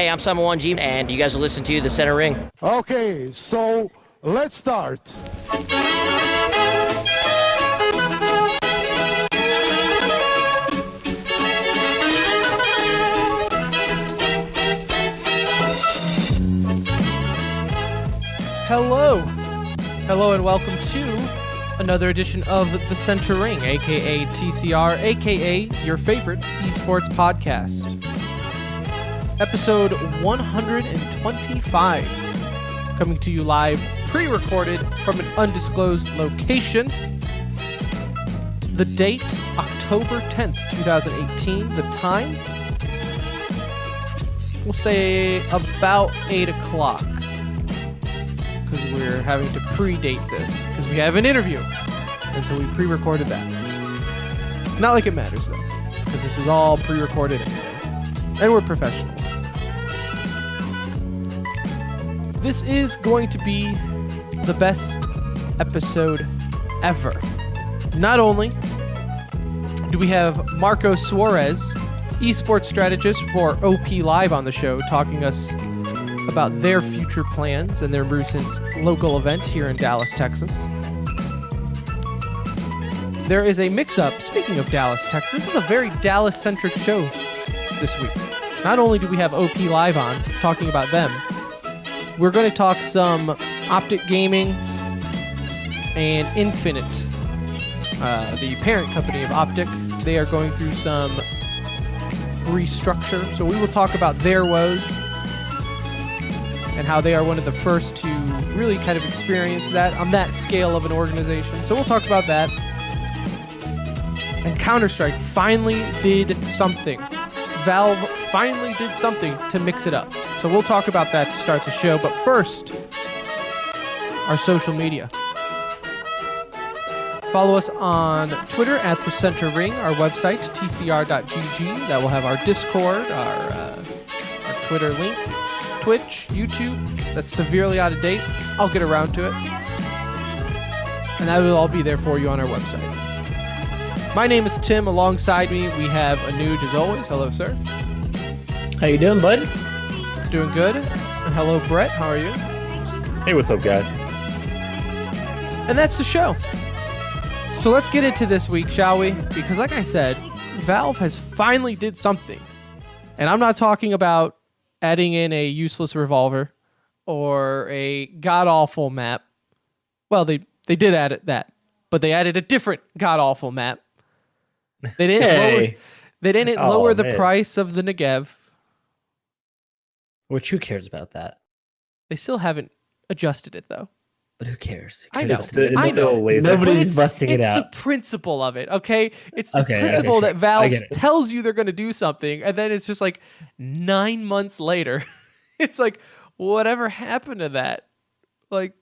Hey, I'm Simon 1G, and you guys are listening to The Center Ring. Okay, so let's start. Hello and welcome to another edition of The Center Ring, aka TCR, aka your favorite esports podcast. Episode 125, coming to you live, pre-recorded from an undisclosed location. The date, October 10th, 2018. The time, we'll say about 8 o'clock. Because we're having to predate this, because we have an interview, and so we pre-recorded that. Not like it matters, though, because this is all pre-recorded anyways, and we're professionals. This is going to be the best episode ever. Not only do we have Marco Suarez, esports strategist for OP Live on the show, talking us about their future plans and their recent local event here in Dallas, Texas. There is a mix-up, speaking of Dallas, Texas. This is a very Dallas-centric show this week. Not only do we have OP Live on, talking about them, we're going to talk some OpTic Gaming and Infinite, the parent company of OpTic. They are going through some restructure, so we will talk about their woes and how they are one of the first to really kind of experience that on that scale of an organization. So we'll talk about that. And Counter-Strike finally did something. Valve finally did something to mix it up. So we'll talk about that to start the show. But first, our social media. Follow us on Twitter at The Center Ring, our website, tcr.gg. That will have our Discord, our Twitter link. Twitch, YouTube, that's severely out of date. I'll get around to it. And that will all be there for you on our website. My name is Tim. Alongside me, we have Anuj as always. Hello, sir. How you doing, bud? Doing good. And hello, Brett. How are you? Hey, what's up, guys? And that's the show. So let's get into this week, shall we? Because like I said, Valve has finally did something. And I'm not talking about adding in a useless revolver or a god-awful map. Well, they did add that, but they added a different god-awful map. They didn't lower the price of the Negev. Which, who cares about that? They still haven't adjusted it, though. But who cares? I know. It's still lazy. Nobody's busting it out. It's the principle of it, okay? It's the principle that Valve tells you they're going to do something, and then it's just like 9 months later. It's like, whatever happened to that? Like,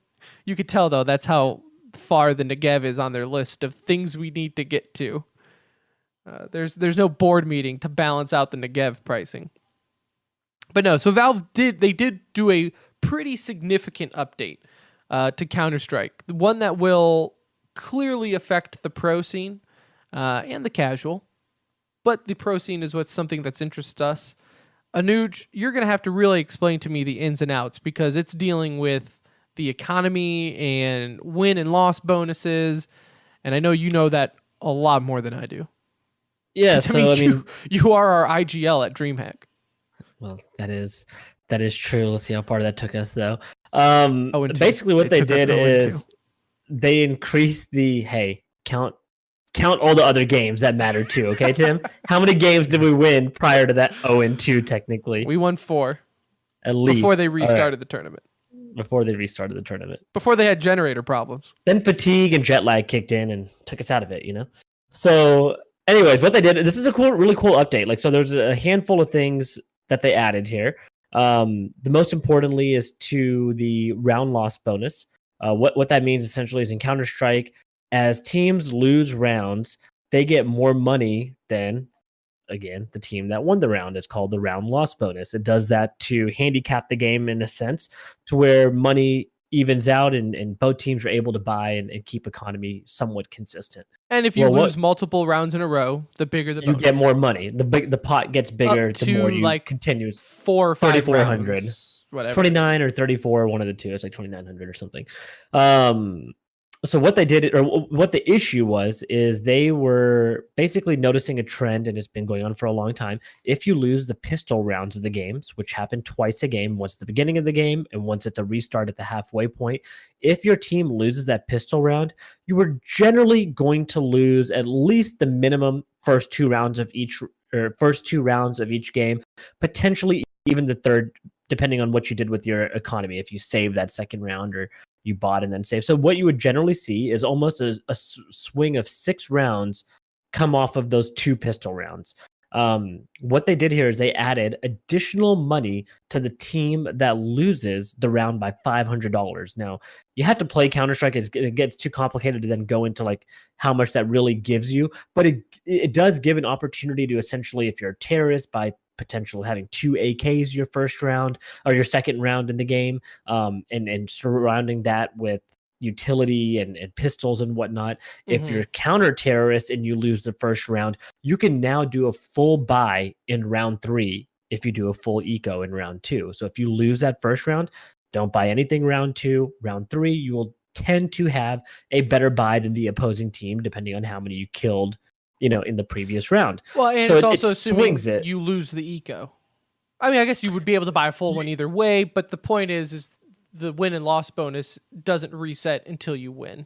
you could tell, though, that's how far the Negev is on their list of things we need to get to. There's no board meeting to balance out the Negev pricing. But no, so Valve did do a pretty significant update to Counter-Strike. One that will clearly affect the pro scene and the casual. But the pro scene is what's something that's interests us. Anuj, you're going to have to really explain to me the ins and outs because it's dealing with the economy and win and loss bonuses. And I know you know that a lot more than I do. Yeah, so I mean, you are our IGL at DreamHack. Well, that is true. Let's see how far that took us, though. Basically what they did is they increased the count all the other games that matter too. Okay, Tim, how many games did we win prior to that 0-2? Technically, we won 4 at least before they restarted the tournament. Before they had generator problems. Then fatigue and jet lag kicked in and took us out of it. So, anyways, what they did. This is a really cool update. Like, so there's a handful of things that they added here. The most importantly is to the round loss bonus. What that means essentially is in Counter-Strike, as teams lose rounds, they get more money than, again, the team that won the round. It's called the round loss bonus. It does that to handicap the game in a sense, to where money evens out, and both teams are able to buy and keep economy somewhat consistent. And if you lose multiple rounds in a row, the bigger the bonus. You get more money. The pot gets bigger the more you continue. 4 or 5 3,400, whatever. 29 or 34, one of the two. It's like 2,900 or something. So what they did, or what the issue was, is they were basically noticing a trend, and it's been going on for a long time. If you lose the pistol rounds of the games, which happen twice a game, once at the beginning of the game and once at the restart at the halfway point, if your team loses that pistol round, you were generally going to lose at least the minimum first two rounds of each game, potentially even the third, depending on what you did with your economy. If you save that second round or you bought and then save. So what you would generally see is almost a swing of 6 rounds come off of those 2 pistol rounds. What they did here is they added additional money to the team that loses the round by $500. Now, you have to play Counter-Strike. It gets too complicated to then go into like how much that really gives you, but it does give an opportunity to essentially, if you're a terrorist, by potential having 2 AKs your first round or your second round in the game, and surrounding that with utility and pistols and whatnot. If you're counter terrorist and you lose the first round, you can now do a full buy in round 3 if you do a full eco in round 2. So if you lose that first round, don't buy anything round 2. Round 3, you will tend to have a better buy than the opposing team, depending on how many you killed, in the previous round. Well, and so it's also assuming it. You lose the eco. I mean, I guess you would be able to buy a full one either way, but the point is the win and loss bonus doesn't reset until you win.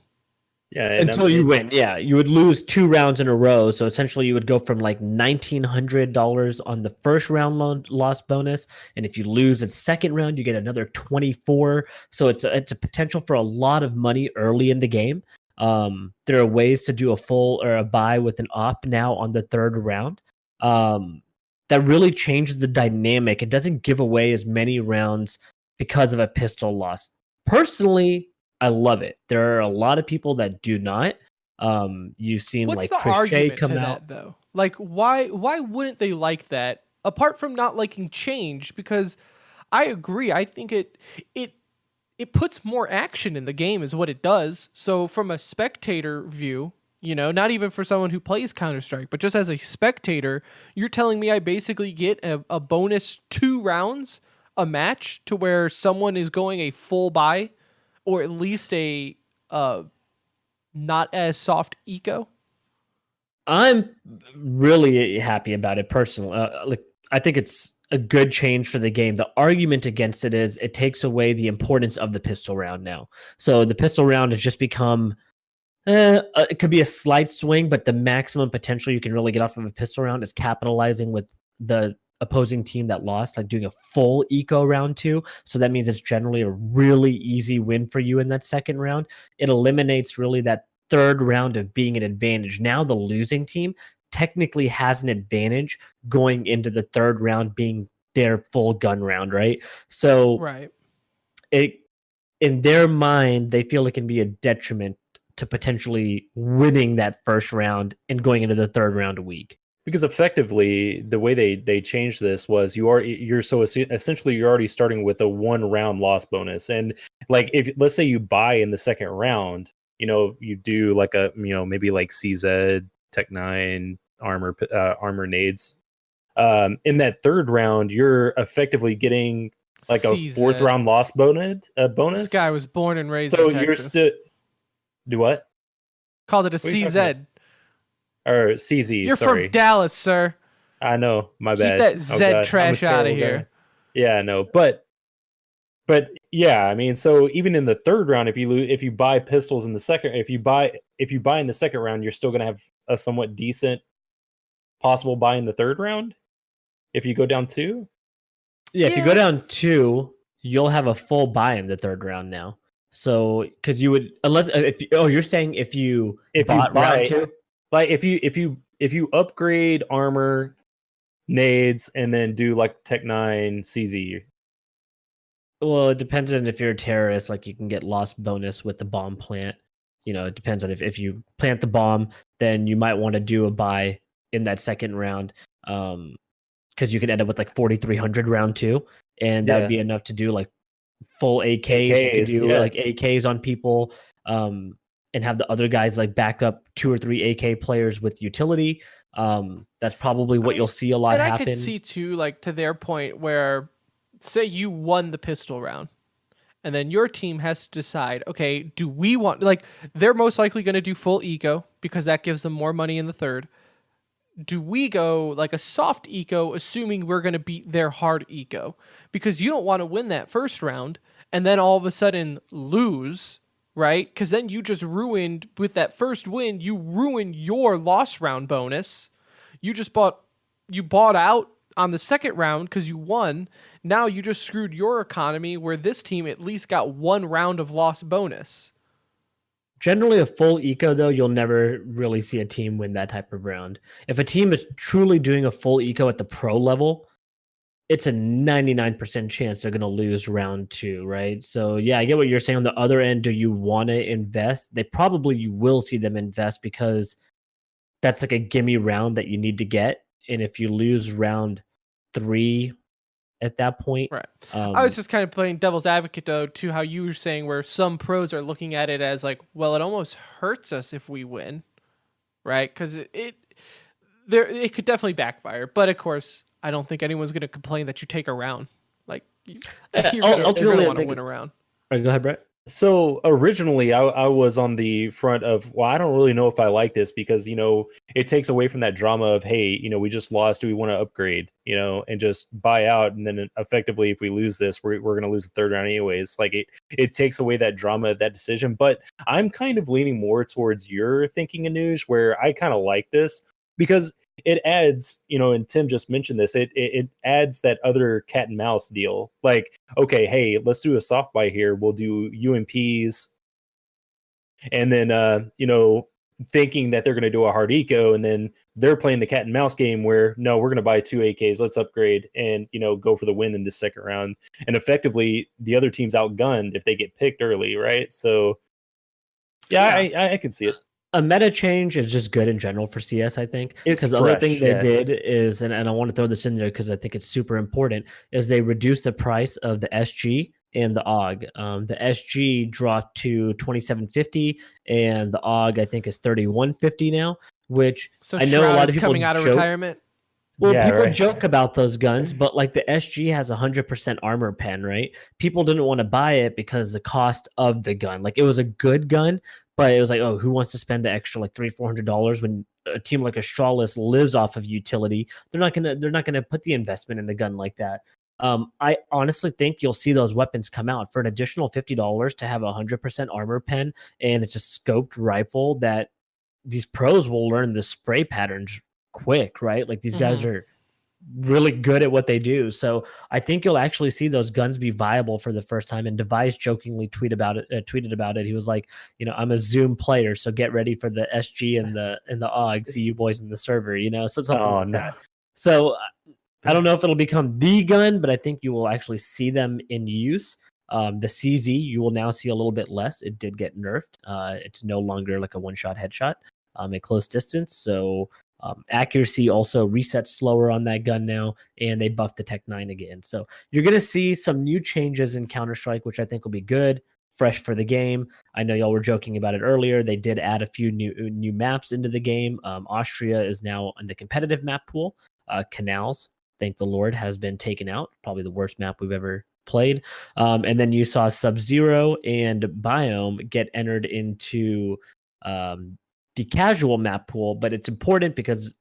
Yeah, until you win. Yeah, you would lose 2 rounds in a row, so essentially you would go from like $1,900 on the first round loss bonus, and if you lose the second round, you get another 24. So it's a potential for a lot of money early in the game. There are ways to do a full or a buy with an op now on the third round. That really changes the dynamic. It doesn't give away as many rounds because of a pistol loss. Personally, I love it. There are a lot of people that do not. You've seen What's like the Chris J argument come to out. that, though? Like, why wouldn't they like that? Apart from not liking change, because I agree. I think it puts more action in the game is what it does. So from a spectator view, not even for someone who plays Counter-Strike, but just as a spectator, you're telling me I basically get a bonus 2 rounds a match to where someone is going a full buy or at least a not as soft eco? I'm really happy about it personally. I think it's a good change for the game. The argument against it is it takes away the importance of the pistol round now. So the pistol round has just become it could be a slight swing, but the maximum potential you can really get off of a pistol round is capitalizing with the opposing team that lost, like doing a full eco round 2. So that means it's generally a really easy win for you in that second round. It eliminates really that third round of being an advantage. Now the losing team technically has an advantage going into the third round being their full gun round, right? So right. It, in their mind, they feel it can be a detriment to potentially winning that first round and going into the third round weak. Because effectively, the way they changed this was you're essentially you're already starting with a 1 round loss bonus, and like if let's say you buy in the second round, you do like a maybe like CZ Tech 9 armor nades. In that third round, you're effectively getting like a CZ. 4th round loss bonus. This guy was born and raised so in Texas. you're still do what? Called it a What are you CZ. Or CZ, You're sorry. from Dallas, sir. I know, my Keep bad. that Z trash out of here. Guy. Yeah, no, but yeah, I mean, so even in the third round, if you buy pistols in the second, if you buy in the second round, you're still gonna have a somewhat decent possible buy in the third round. If you go down 2, if you go down 2, you'll have a full buy in the third round now. So because you would you're saying if you bought round 2. Like if you upgrade armor, nades, and then do like Tech 9 CZ. Well, it depends on if you're a terrorist. Like you can get lost bonus with the bomb plant. It depends on if you plant the bomb, then you might want to do a buy in that second round. Because you could end up with like 4,300 round 2, and that would be enough to do like full AKs. You could do yeah. like AKs on people, and have the other guys like back up 2 or 3 AK players with utility. That's probably what you'll see a lot happen. And I could see too, like to their point, where say you won the pistol round, and then your team has to decide, okay, do we want, like, they're most likely going to do full eco because that gives them more money in the third. Do we go like a soft eco, assuming we're going to beat their hard eco? Because you don't want to win that first round and then all of a sudden lose, right? Because then you just ruined, with that first win, you ruined your loss round bonus. You bought out on the second round because you won. Now you just screwed your economy, where this team at least got 1 round of loss bonus. Generally, a full eco, though, you'll never really see a team win that type of round. If a team is truly doing a full eco at the pro level, it's a 99% chance they're going to lose round 2, right? So, yeah, I get what you're saying. On the other end, do you want to invest? You will see them invest, because that's like a gimme round that you need to get. And if you lose round 3 at that point. Right. I was just kind of playing devil's advocate, though, to how you were saying, where some pros are looking at it as like, well, it almost hurts us if we win, right? Because it could definitely backfire. But of course, I don't think anyone's going to complain that you take a round. Like, you're going to want to win a round. All right, go ahead, Brett. So originally I was on the front of, well, I don't really know if I like this, because, it takes away from that drama of, hey, we just lost. Do we want to upgrade, and just buy out? And then effectively, if we lose this, we're going to lose the third round anyways. Like it takes away that drama, that decision. But I'm kind of leaning more towards your thinking, Anuj, where I kind of like this, because it adds, and Tim just mentioned this, it adds that other cat and mouse deal. Like, okay, hey, let's do a soft buy here. We'll do UMPs. And then, thinking that they're going to do a hard eco, and then they're playing the cat and mouse game where, no, we're going to buy 2 AKs. Let's upgrade and, go for the win in the second round. And effectively, the other team's outgunned if they get picked early, right? So, yeah. I can see it. A meta change is just good in general for CS, I think. It's the other thing they did is, and I want to throw this in there because I think it's super important, is they reduced the price of the SG and the AUG. The SG dropped to $27.50, and the AUG I think is $31.50 now. Which so I know Shroud a lot is of people coming out of retirement. Well, people joke about those guns, but like the SG has 100% armor pen, right? People didn't want to buy it because the cost of the gun. Like, it was a good gun, but it was like, oh, who wants to spend the extra like $300-$400 when a team like Astralis lives off of utility? They're not gonna put the investment in a gun like that. I honestly think you'll see those weapons come out for an additional $50 to have 100% armor pen, and it's a scoped rifle that these pros will learn the spray patterns quick, right? Like, these guys are really good at what they do. So I think you'll actually see those guns be viable for the first time. And Device jokingly tweeted about it. He was like, I'm a Zoom player, so get ready for the SG and the AUG. See you boys in the server, something like that. So I don't know if it'll become the gun, but I think you will actually see them in use. The CZ, you will now see a little bit less. It did get nerfed. It's no longer like a one-shot headshot at close distance. So accuracy also resets slower on that gun now, and they buffed the Tech 9 again. So you're going to see some new changes in Counter-Strike, which I think will be good, fresh for the game. I know y'all were joking about it earlier. They did add a few new maps into the game. Austria is now in the competitive map pool. Canals, thank the Lord, has been taken out. Probably the worst map we've ever played. And then you saw Sub-Zero and Biome get entered into the casual map pool, but it's important because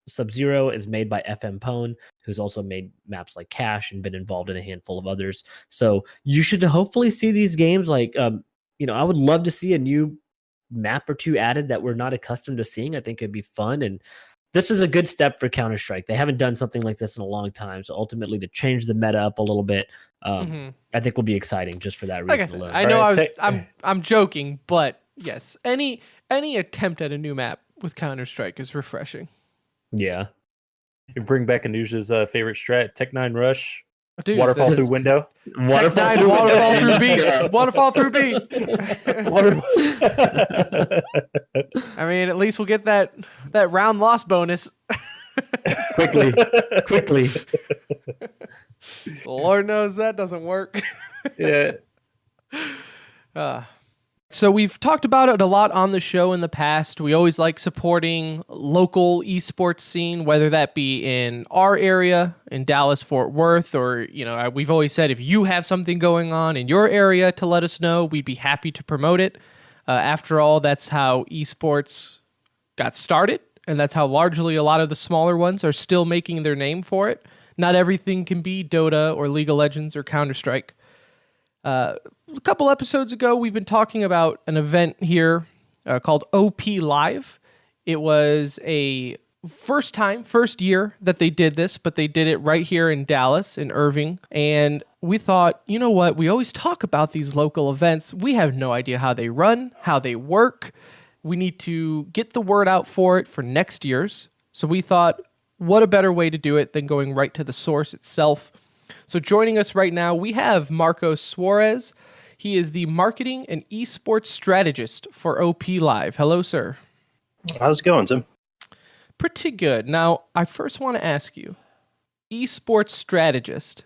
Sub-Zero is made by FM Pone, who's also made maps like Cash and been involved in a handful of others. So you should hopefully see these games like, I would love to see a new map or two added that we're not accustomed to seeing. I think it'd be fun. And this is a good step for Counter-Strike. They haven't done something like this in a long time. So ultimately, to change the meta up a little bit, I think will be exciting just for that reason. Like I said, alone. I know I'm joking, but yes, any attempt at a new map with Counter-Strike is refreshing. Yeah. You bring back Anuj's favorite strat, Tech 9 Rush. Dude, waterfall through window. Waterfall through B. Waterfall through B. I mean, at least we'll get that round loss bonus. quickly. Lord knows that doesn't work. Yeah. So we've talked about it a lot on the show in the past. We always like supporting local esports scene, whether that be in our area, in Dallas, Fort Worth, or, we've always said if you have something going on in your area to let us know, we'd be happy to promote it. After all, that's how esports got started, and that's how largely a lot of the smaller ones are still making their name for it. Not everything can be Dota or League of Legends or Counter-Strike. A couple episodes ago, we've been talking about an event here called OP Live. It was a first year that they did this, but they did it right here in Dallas, in Irving. And we thought, you know what? We always talk about these local events. We have no idea how they run, how they work. We need to get the word out for it for next year's. So we thought, what a better way to do it than going right to the source itself. So joining us right now, we have Marcos Suarez. He is the marketing and esports strategist for OP Live. Hello, sir. How's it going, Tim? Pretty good. Now, I first want to ask you, esports strategist,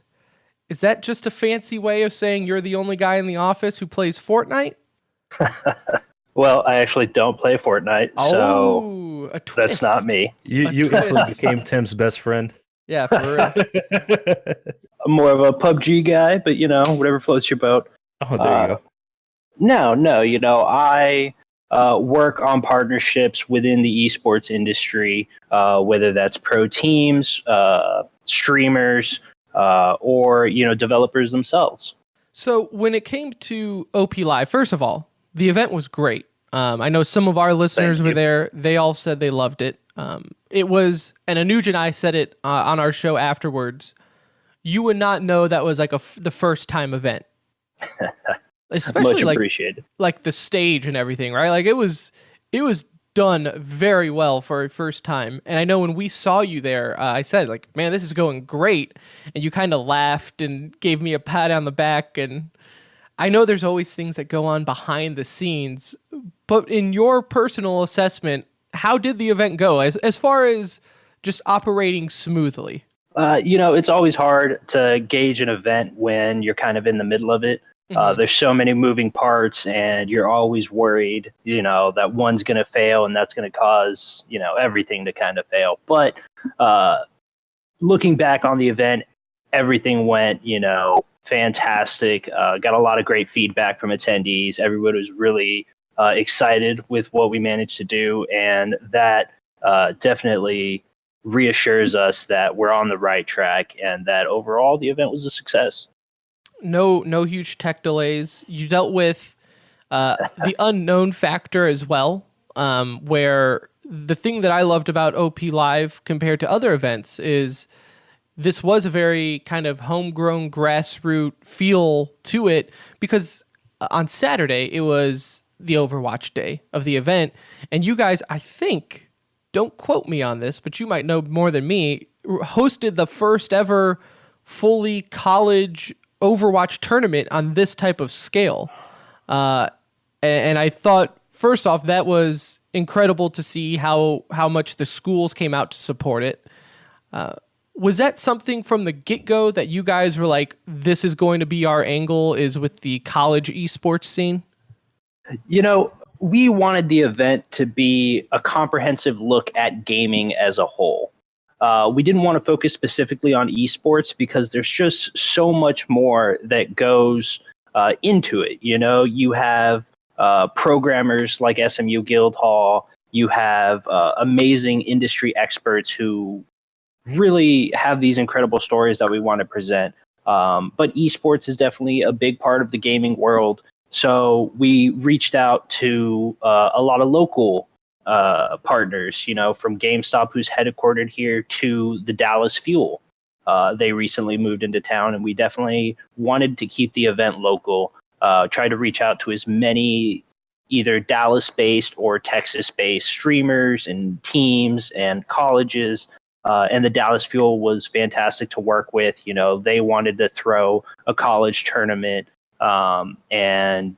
is that just a fancy way of saying you're the only guy in the office who plays Fortnite? Well, I actually don't play Fortnite, so a twist. That's not me. You instantly became Tim's best friend. Yeah, for real. I'm more of a PUBG guy, but whatever floats your boat. Oh, there you go. No, I work on partnerships within the esports industry, whether that's pro teams, streamers, or developers themselves. So when it came to OP Live, first of all, the event was great. I know some of our listeners were there. They all said they loved it. It was, and Anuj and I said it on our show afterwards, you would not know that was like the first time event. Especially Much appreciated. like the stage and everything, right? Like it was done very well for a first time. And I know when we saw you there, I said like, man, this is going great. And you kind of laughed and gave me a pat on the back. And I know there's always things that go on behind the scenes, but in your personal assessment, how did the event go as far as just operating smoothly? It's always hard to gauge an event when you're kind of in the middle of it. There's so many moving parts, and you're always worried, that one's going to fail, and that's going to cause, everything to kind of fail. But looking back on the event, everything went, fantastic. Got a lot of great feedback from attendees. Everybody was really excited with what we managed to do, and that definitely reassures us that we're on the right track and that overall the event was a success. No huge tech delays. You dealt with the unknown factor as well, where the thing that I loved about OP Live compared to other events is this was a very kind of homegrown grassroots feel to it, because on Saturday it was the Overwatch day of the event, and you guys, I think, don't quote me on this, but you might know more than me, hosted the first ever fully college Overwatch tournament on this type of scale. And I thought, first off, that was incredible to see how much the schools came out to support it. Was that something from the get-go that you guys were like, this is going to be our angle, is with the college esports scene? We wanted the event to be a comprehensive look at gaming as a whole. We didn't want to focus specifically on esports because there's just so much more that goes into it. You have programmers like SMU Guildhall. You have amazing industry experts who really have these incredible stories that we want to present. But esports is definitely a big part of the gaming world. So we reached out to a lot of local partners, from GameStop, who's headquartered here, to the Dallas Fuel. They recently moved into town, and we definitely wanted to keep the event local, try to reach out to as many either Dallas-based or Texas-based streamers and teams and colleges. And the Dallas Fuel was fantastic to work with. They wanted to throw a college tournament, and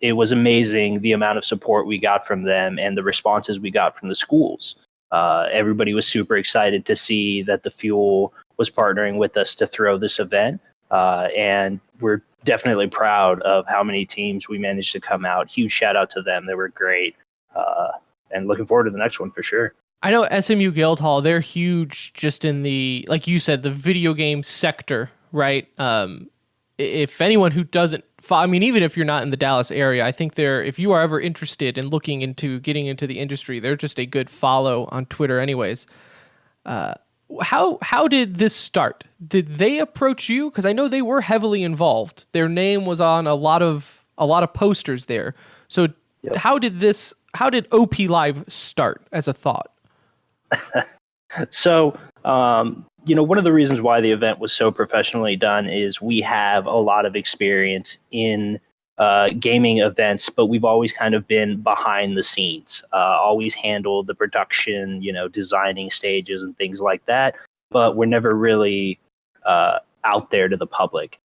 it was amazing the amount of support we got from them and the responses we got from the schools. Everybody was super excited to see that the Fuel was partnering with us to throw this event. And we're definitely proud of how many teams we managed to come out. Huge shout out to them. They were great. And looking forward to the next one for sure. I know SMU Guildhall, they're huge just in the, like you said, the video game sector, right? If anyone who doesn't, I mean, even if you're not in the Dallas area, I think if you are ever interested in looking into getting into the industry, they're just a good follow on Twitter anyways. How did this start? Did they approach you? Because I know they were heavily involved. Their name was on a lot of posters there. So yep. How did OP Live start as a thought? So, one of the reasons why the event was so professionally done is we have a lot of experience in gaming events, but we've always kind of been behind the scenes, always handled the production, designing stages and things like that. But we're never really out there to the public.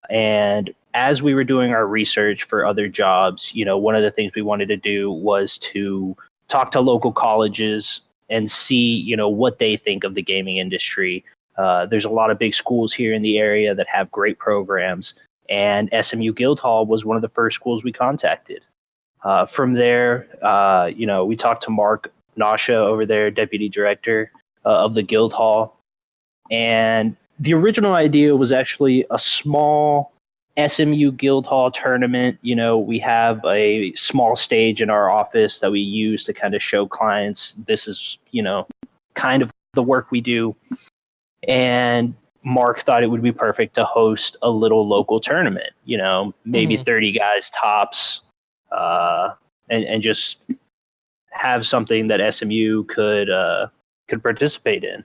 And as we were doing our research for other jobs, one of the things we wanted to do was to talk to local colleges and see, what they think of the gaming industry. There's a lot of big schools here in the area that have great programs, and SMU Guildhall was one of the first schools we contacted. From there, we talked to Mark Nasha over there, deputy director of the Guildhall, and the original idea was actually a small SMU Guildhall tournament. We have a small stage in our office that we use to kind of show clients this is, kind of the work we do. And Mark thought it would be perfect to host a little local tournament, maybe 30 guys tops, and just have something that SMU could participate in.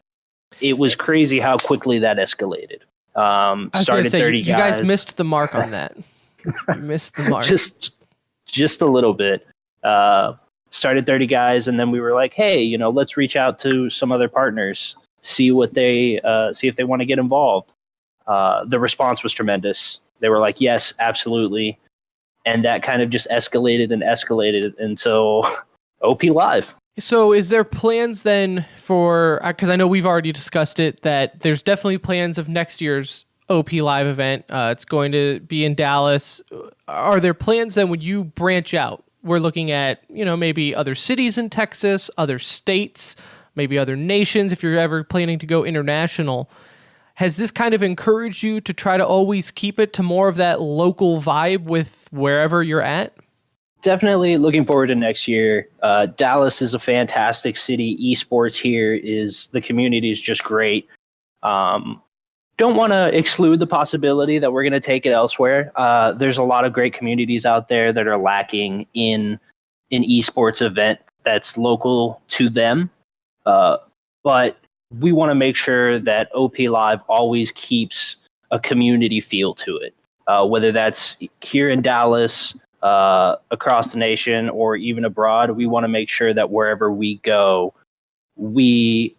It was crazy how quickly that escalated. Started 30 guys. You guys missed the mark on that. You missed the mark. Just a little bit. Started 30 guys, and then we were like, hey, let's reach out to some other partners, see if they want to get involved. The response was tremendous. They were like, yes, absolutely. And that kind of just escalated until OP Live. So is there plans then for, because I know we've already discussed it, that there's definitely plans of next year's OP Live event. It's going to be in Dallas. Are there plans then when you branch out? We're looking at, maybe other cities in Texas, other states, maybe other nations, if you're ever planning to go international. Has this kind of encouraged you to try to always keep it to more of that local vibe with wherever you're at? Definitely looking forward to next year. Dallas is a fantastic city. Esports here the community is just great. Don't want to exclude the possibility that we're going to take it elsewhere. There's a lot of great communities out there that are lacking in an esports event that's local to them. But we want to make sure that OP Live always keeps a community feel to it, whether that's here in Dallas, across the nation, or even abroad. We want to make sure that wherever we go, we,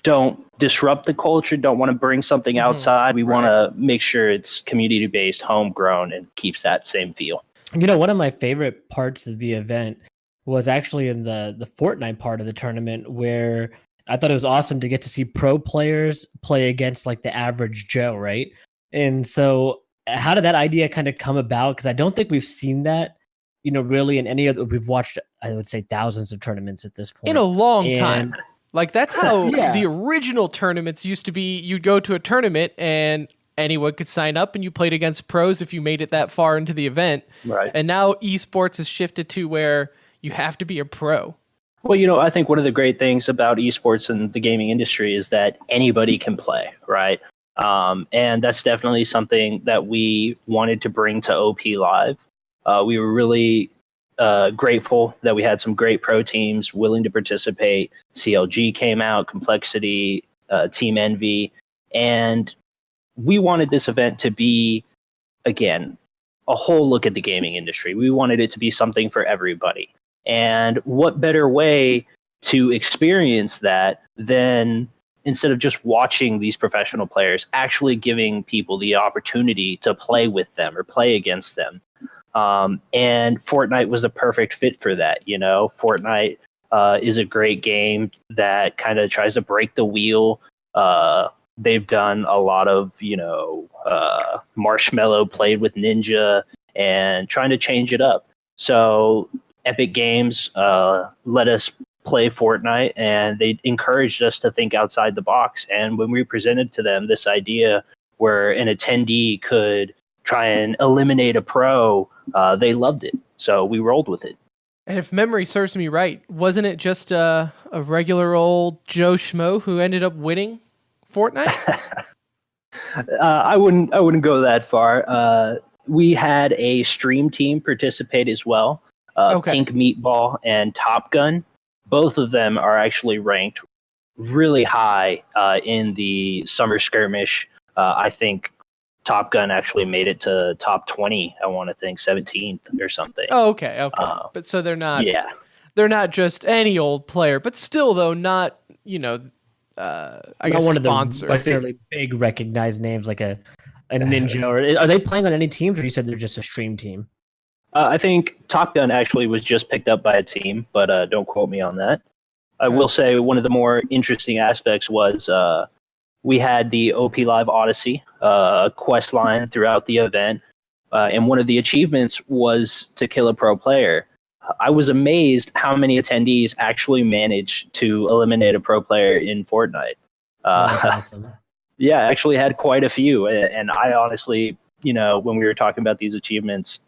don't disrupt the culture, don't want to bring something outside. We want to make sure it's community-based, homegrown, and keeps that same feel. One of my favorite parts of the event was actually in the Fortnite part of the tournament, where I thought it was awesome to get to see pro players play against like the average Joe, right? And so how did that idea kind of come about? Because I don't think we've seen that, really in any other. We've watched, I would say, thousands of tournaments at this point in a long time. Like that's how yeah. The original tournaments used to be. You'd go to a tournament and anyone could sign up, and you played against pros if you made it that far into the event. Right. And now esports has shifted to where you have to be a pro. Well, I think one of the great things about esports and the gaming industry is that anybody can play, right? And that's definitely something that we wanted to bring to OP Live. We were really grateful that we had some great pro teams willing to participate. CLG came out, Complexity, Team Envy, and we wanted this event to be, again, a whole look at the gaming industry. We wanted it to be something for everybody. And what better way to experience that than instead of just watching these professional players, actually giving people the opportunity to play with them or play against them. And Fortnite was a perfect fit for that. Fortnite is a great game that kind of tries to break the wheel They've done a lot of, Marshmallow played with Ninja and trying to change it up. So Epic Games let us play Fortnite, and they encouraged us to think outside the box. And when we presented to them this idea where an attendee could try and eliminate a pro, they loved it. So we rolled with it. And if memory serves me right, wasn't it just a regular old Joe Schmo who ended up winning Fortnite? I wouldn't go that far. We had a stream team participate as well. Pink Meatball and Top Gun. Both of them are actually ranked really high in the summer skirmish. I think Top Gun actually made it to top 20. I want to think 17th or something. Oh, okay. But so they're not. Yeah. They're not just any old player, but still though not I guess one sponsor. of the necessarily big recognized names like a Ninja. Or are they playing on any teams, or you said they're just a stream team? I think Top Gun actually was just picked up by a team, but don't quote me on that. I will say one of the more interesting aspects was we had the OP Live Odyssey quest line throughout the event, and one of the achievements was to kill a pro player. I was amazed how many attendees actually managed to eliminate a pro player in Fortnite. That's awesome. Yeah, I actually had quite a few, and I honestly, when we were talking about these achievements,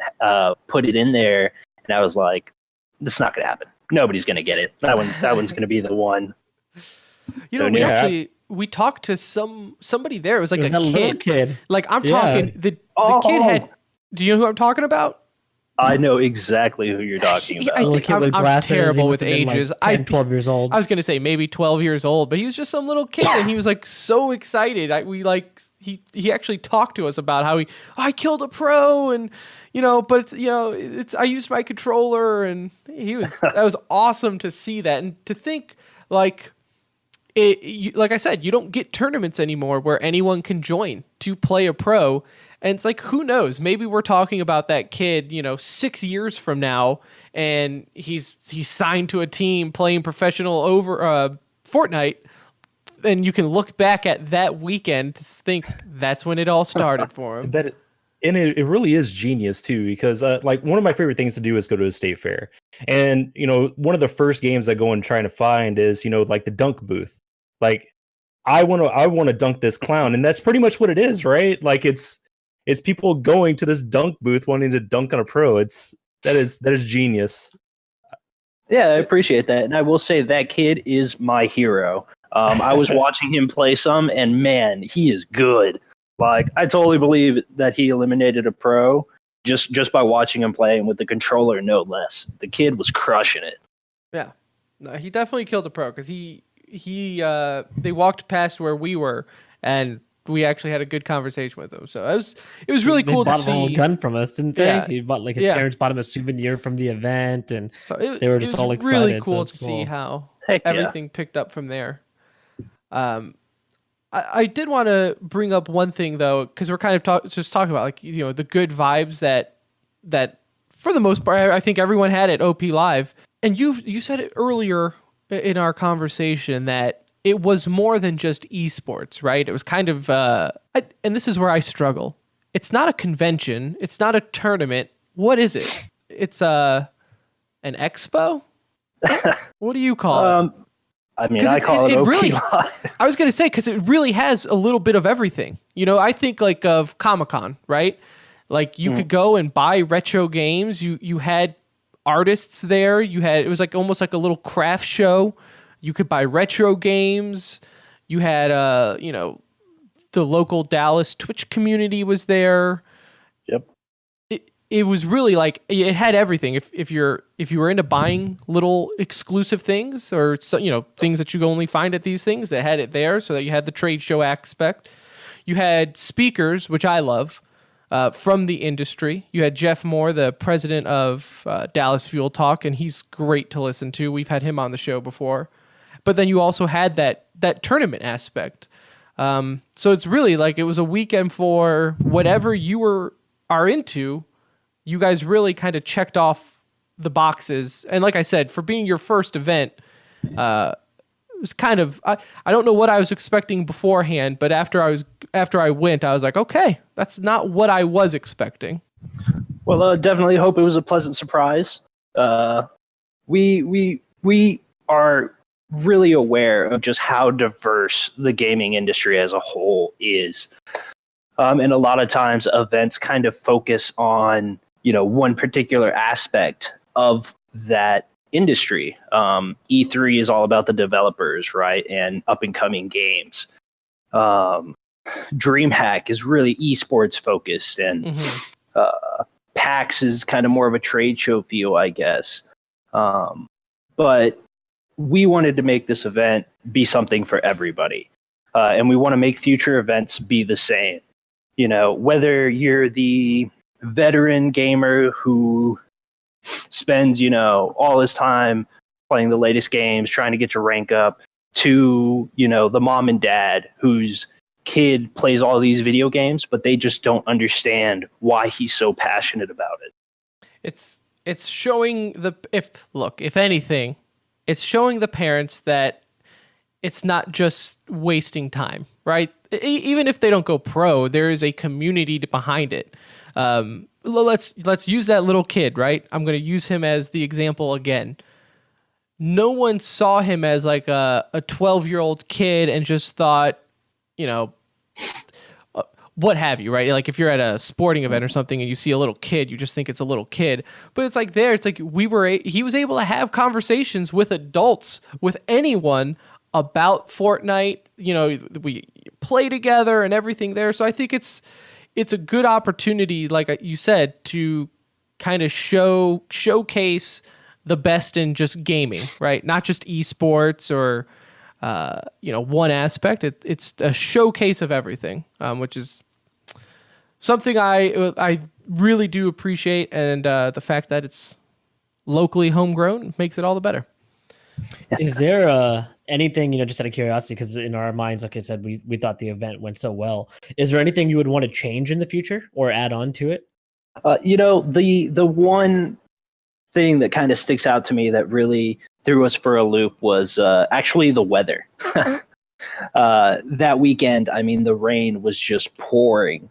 put it in there, and I was like, "This is not going to happen. Nobody's going to get it. That one's going to be the one." We talked to somebody there. It was like a kid. Like I'm talking the kid had. Do you know who I'm talking about? I know exactly who you're talking about. I'm terrible with ages. Like 10, 12 years old. I was going to say maybe 12 years old, but he was just some little kid, and he was like so excited. He actually talked to us about how I killed a pro, and but it's I used my controller, and that was awesome to see that, and to think like I said, you don't get tournaments anymore where anyone can join to play a pro. And it's like, who knows? Maybe we're talking about that kid, 6 years from now, and he's signed to a team playing professional over Fortnite, and you can look back at that weekend to think that's when it all started for him. It really is genius too, because like one of my favorite things to do is go to a state fair, and one of the first games I go and try to find is like the dunk booth. Like I want to dunk this clown, and that's pretty much what it is, right? Like it's people going to this dunk booth wanting to dunk on a pro. That is genius. Yeah, I appreciate that, and I will say that kid is my hero. I was watching him play some, and man, he is good. Like I totally believe that he eliminated a pro just by watching him play, and with the controller, no less. The kid was crushing it. Yeah, no, he definitely killed a pro because they walked past where we were, and we actually had a good conversation with him. So it was really cool to see. They bought a gun from us, didn't they? Yeah. He bought his parents bought him a souvenir from the event, and so they were just all excited. Really cool to see how everything picked up from there. I did want to bring up one thing though, because we're kind of talking about the good vibes that for the most part I think everyone had at OP Live, and you said it earlier in our conversation that it was more than just esports, right? It was kind of, and this is where I struggle. It's not a convention. It's not a tournament. What is it? It's an expo? What do you call it? I mean, I call it OP really, Live. I was going to say, because it really has a little bit of everything. I think like of Comic-Con, right? Like you could go and buy retro games. You had artists there. It was like almost like a little craft show. You could buy retro games. You had, the local Dallas Twitch community was there. Yep. It was really like it had everything. If you were into buying little exclusive things or things that you only find at these things, they had it there, so that you had the trade show aspect. You had speakers, which I love, from the industry. You had Jeff Moore, the president of Dallas Fuel Talk, and he's great to listen to. We've had him on the show before. But then you also had that tournament aspect. So it's really like it was a weekend for whatever you are into. You guys really kind of checked off the boxes. And like I said, for being your first event, was kind of, I don't know what I was expecting beforehand, but after I went, I was like, okay, that's not what I was expecting. Well, definitely hope it was a pleasant surprise. We are really aware of just how diverse the gaming industry as a whole is. And a lot of times events kind of focus on, one particular aspect of that industry. E3 is all about the developers, right? And up and coming games. DreamHack is really esports focused, and PAX is kind of more of a trade show feel, I guess. But we wanted to make this event be something for everybody. And we want to make future events be the same. Whether you're the veteran gamer who spends, all his time playing the latest games, trying to get your rank up, to, the mom and dad whose kid plays all these video games, but they just don't understand why he's so passionate about it. It's showing if anything, it's showing the parents that it's not just wasting time, right? Even if they don't go pro, there is a community behind it. Let's use that little kid, right? I'm going to use him as the example again. No one saw him as like a 12-year-old kid and just thought, what have you, right? Like if you're at a sporting event or something and you see a little kid, you just think it's a little kid. But it's like it's like he was able to have conversations with adults, with anyone about Fortnite. We play together and everything there. So I think it's a good opportunity, like you said, to kind of showcase the best in just gaming, right? Not just esports or one aspect. It's a showcase of everything, which is something I really do appreciate, and the fact that it's locally homegrown makes it all the better. Is there anything, just out of curiosity, because in our minds, like I said, we thought the event went so well. Is there anything you would want to change in the future or add on to it? The one thing that kind of sticks out to me that really threw us for a loop was actually the weather. That weekend, the rain was just pouring,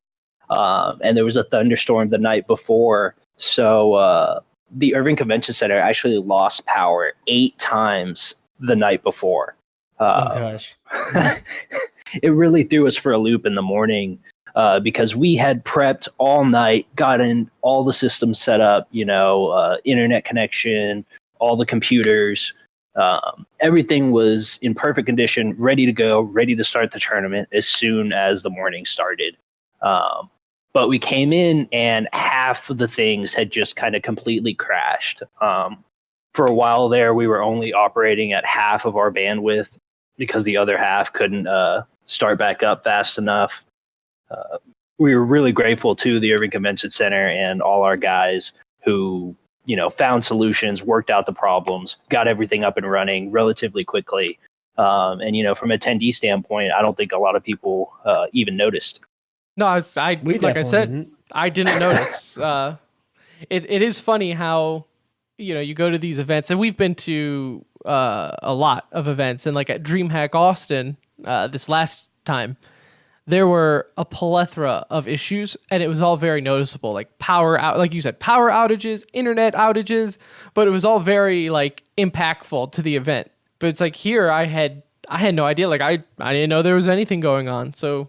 and there was a thunderstorm the night before. So the Irving Convention Center actually lost power 8 times the night before. Oh gosh. It really threw us for a loop in the morning, because we had prepped all night, gotten all the systems set up, internet connection, all the computers, everything was in perfect condition, ready to go, ready to start the tournament as soon as the morning started. But we came in and half of the things had just kind of completely crashed. For a while there, we were only operating at half of our bandwidth because the other half couldn't start back up fast enough. We were really grateful to the Irving Convention Center and all our guys who, found solutions, worked out the problems, got everything up and running relatively quickly. And, from an attendee standpoint, I don't think a lot of people even noticed. No, I said, I didn't notice. It is funny how, you go to these events, and we've been to a lot of events, and like at DreamHack Austin this last time, there were a plethora of issues, and it was all very noticeable, like like you said, power outages, internet outages, but it was all very like impactful to the event. But it's like here, I had no idea, like I didn't know there was anything going on. So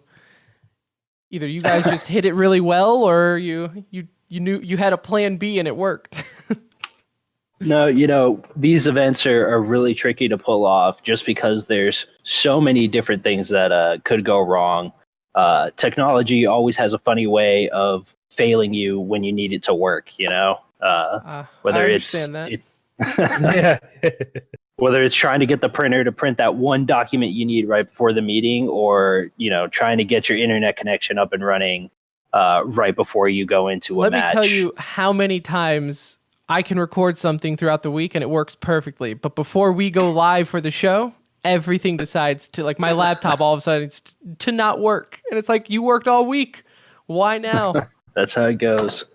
either you guys just hit it really well, or you knew you had a plan B and it worked. No, these events are really tricky to pull off just because there's so many different things that could go wrong. Technology always has a funny way of failing you when you need it to work, whether whether it's trying to get the printer to print that one document you need right before the meeting, or, trying to get your internet connection up and running right before you go into a match. Let me tell you how many times I can record something throughout the week and it works perfectly. But before we go live for the show, everything decides to, like, my laptop all of a sudden it's to not work. And it's like, you worked all week. Why now? That's how it goes.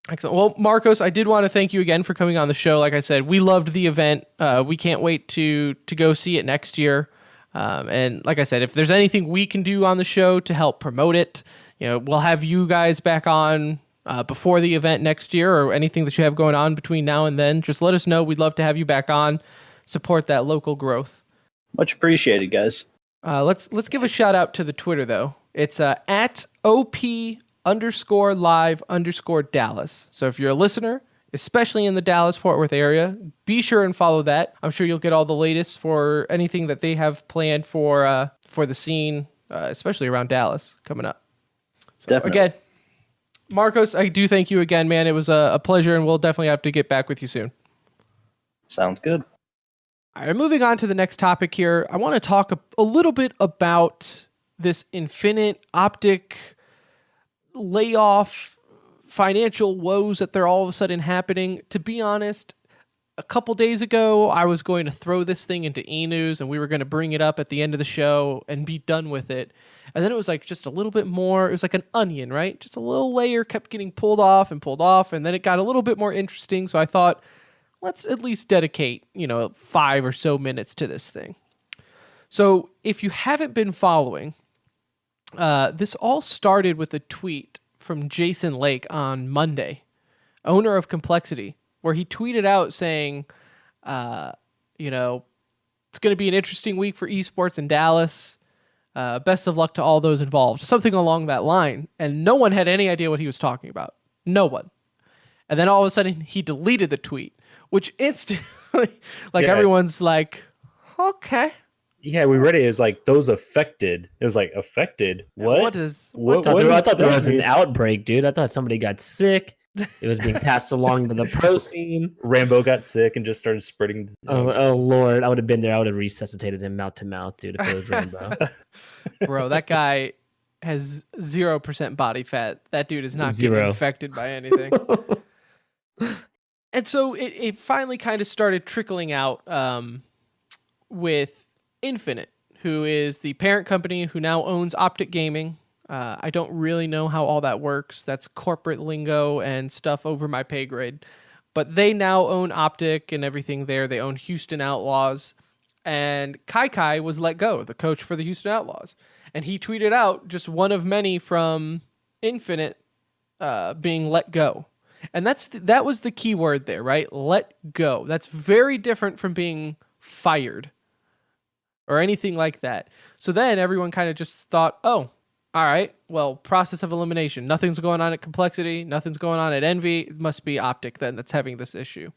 Excellent. Well, Marcos, I did want to thank you again for coming on the show. Like I said, we loved the event. We can't wait to go see it next year. And like I said, if there's anything we can do on the show to help promote it, we'll have you guys back on before the event next year, or anything that you have going on between now and then. Just let us know. We'd love to have you back on. Support that local growth. Much appreciated, guys. Let's give a shout out to the Twitter though. It's at OP_live_Dallas. So if you're a listener, especially in the Dallas-Fort Worth area, be sure and follow that. I'm sure you'll get all the latest for anything that they have planned for the scene, especially around Dallas coming up. So Definitely. Again, Marcos, I do thank you again, man. It was a pleasure, and we'll definitely have to get back with you soon. Sounds good. All right, moving on to the next topic here. I want to talk a little bit about this Infinite OpTic layoff financial woes that they're all of a sudden happening. To be honest, a couple days ago, I was going to throw this thing into E-News, and we were going to bring it up at the end of the show and be done with it. And then it was like just a little bit more. It was like an onion, right? Just a little layer kept getting pulled off, and then it got a little bit more interesting. So I thought, let's at least dedicate, 5 or so minutes to this thing. So if you haven't been following, this all started with a tweet from Jason Lake on Monday, owner of Complexity, where he tweeted out saying, it's going to be an interesting week for esports in Dallas. Best of luck to all those involved. Something along that line. And no one had any idea what he was talking about. No one. And then all of a sudden he deleted the tweet, which instantly, everyone's like, okay. Yeah, we read it as like those affected. It was like affected. What? What I thought there was an outbreak, dude. I thought somebody got sick. It was being passed along to the pro scene. Rambo got sick and just started spreading. Oh Lord, I would have been there. I would have resuscitated him mouth to mouth, dude, if it was Rambo. Bro, that guy has 0% body fat. That dude is not Zero. getting infected by anything. And so it finally kind of started trickling out with Infinite, who is the parent company who now owns OpTic Gaming. I don't really know how all that works. That's corporate lingo and stuff over my pay grade. But they now own OpTic and everything there. They own Houston Outlaws. And Kai was let go, the coach for the Houston Outlaws. And he tweeted out just one of many from Infinite being let go. And that was the key word there, right? Let go. That's very different from being fired or anything like that. So then everyone kind of just thought, oh, all right, well, process of elimination. Nothing's going on at Complexity. Nothing's going on at Envy. It must be OpTic then that's having this issue.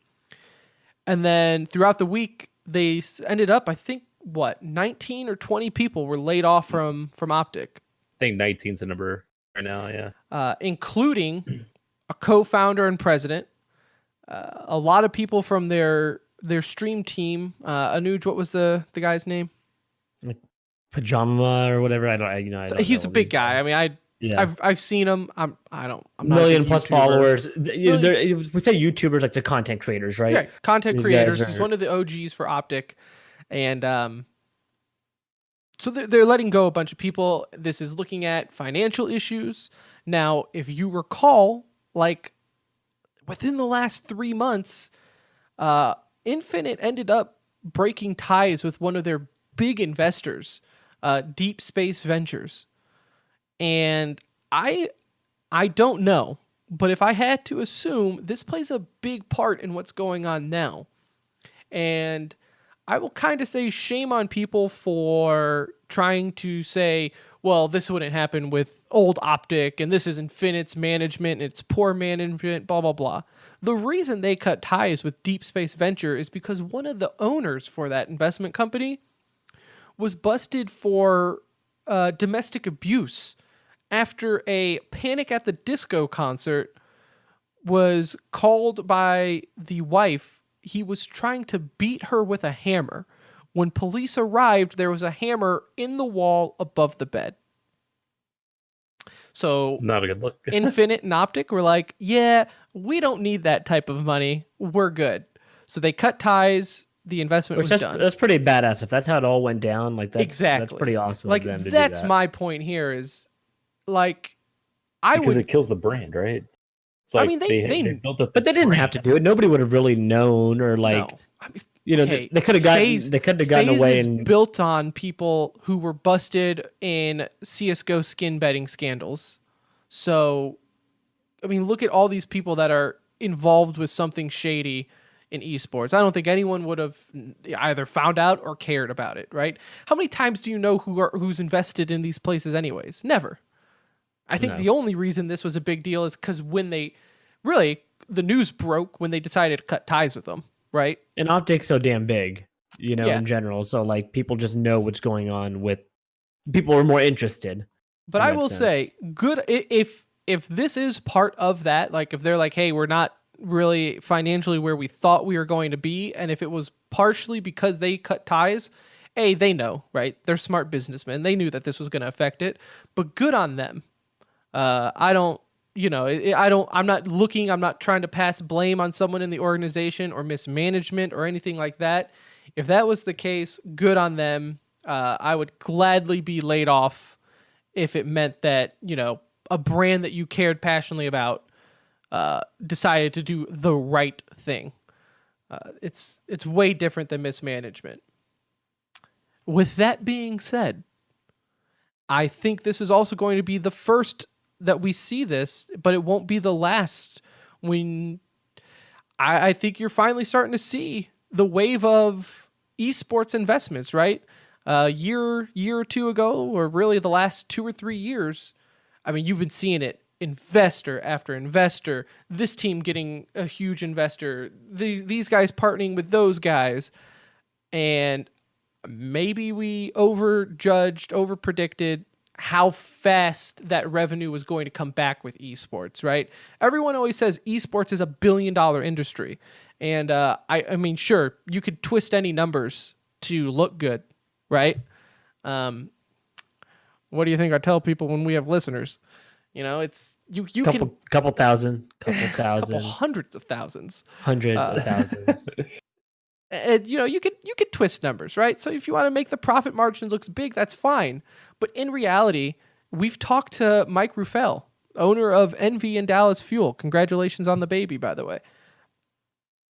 And then throughout the week, they ended up, I think, 19 or 20 people were laid off from OpTic. I think 19's the number right now, yeah. Including a co-founder and president, a lot of people from their stream team. Anuj, what was the guy's name? Pajama or whatever. I don't He's know a big guy. guys. I mean, I've seen him. I'm not million a big plus YouTuber. followers. We say YouTubers, like the content creators, right? Yeah, content These creators. guys He's are- one of the OGs for OpTic, and so they're letting go a bunch of people. This is looking at financial issues. Now, if you recall, like within the last 3 months, Infinite ended up breaking ties with one of their big investors, Deep Space Ventures. And I don't know, but if I had to assume, this plays a big part in what's going on now. And I will kind of say shame on people for trying to say, well, this wouldn't happen with old OpTic, and this is Infinite's management, and it's poor management, blah, blah, blah. The reason they cut ties with Deep Space Venture is because one of the owners for that investment company was busted for domestic abuse after a Panic at the Disco concert was called by the wife. He was trying to beat her with a hammer. When police arrived, there was a hammer in the wall above the bed. So Not a good look. Infinite and OpTic were like, yeah, we don't need that type of money. We're good. So they cut ties. The investment was done. That's pretty badass. If that's how it all went down, like that's pretty awesome. Like of them to that's do that. my point here is, like, Because it kills the brand, right? It's like I mean, they built up, but they didn't have to do it. Nobody would have really known, or like, no. I mean, they could have gotten away FaZe and is built on people who were busted in CSGO skin betting scandals. So, I mean, look at all these people that are involved with something shady in esports. I don't think anyone would have either found out or cared about it, right? How many times do you know who's invested in these places anyways? Never. I think the only reason this was a big deal is because when the news broke when they decided to cut ties with them, right? And OpTic's so damn big, in general. So like people just know what's going on with people are more interested. But I will say, good if this is part of that, like if they're like, hey, we're not really financially where we thought we were going to be, and if it was partially because they cut ties, they know, right? They're smart businessmen. They knew that this was going to affect it, but good on them. I'm not trying to pass blame on someone in the organization or mismanagement or anything like that. If that was the case, good on them. I would gladly be laid off if it meant that, a brand that you cared passionately about decided to do the right thing. It's way different than mismanagement. With that being said, I think this is also going to be the first that we see this, but it won't be the last. I think you're finally starting to see the wave of esports investments, right? A year or two ago, or really the last 2 or 3 years, I mean, you've been seeing it, investor after investor, this team getting a huge investor, these guys partnering with those guys, and maybe we overpredicted how fast that revenue was going to come back with esports, right? Everyone always says esports is $1 billion industry. And I mean, sure, you could twist any numbers to look good, right? What do you think I tell people when we have listeners? It's you couple thousand, couple hundreds of thousands. Hundreds of thousands. And you could twist numbers, right? So if you want to make the profit margins look big, that's fine. But in reality, we've talked to Mike Ruffell, owner of Envy and Dallas Fuel. Congratulations on the baby, by the way.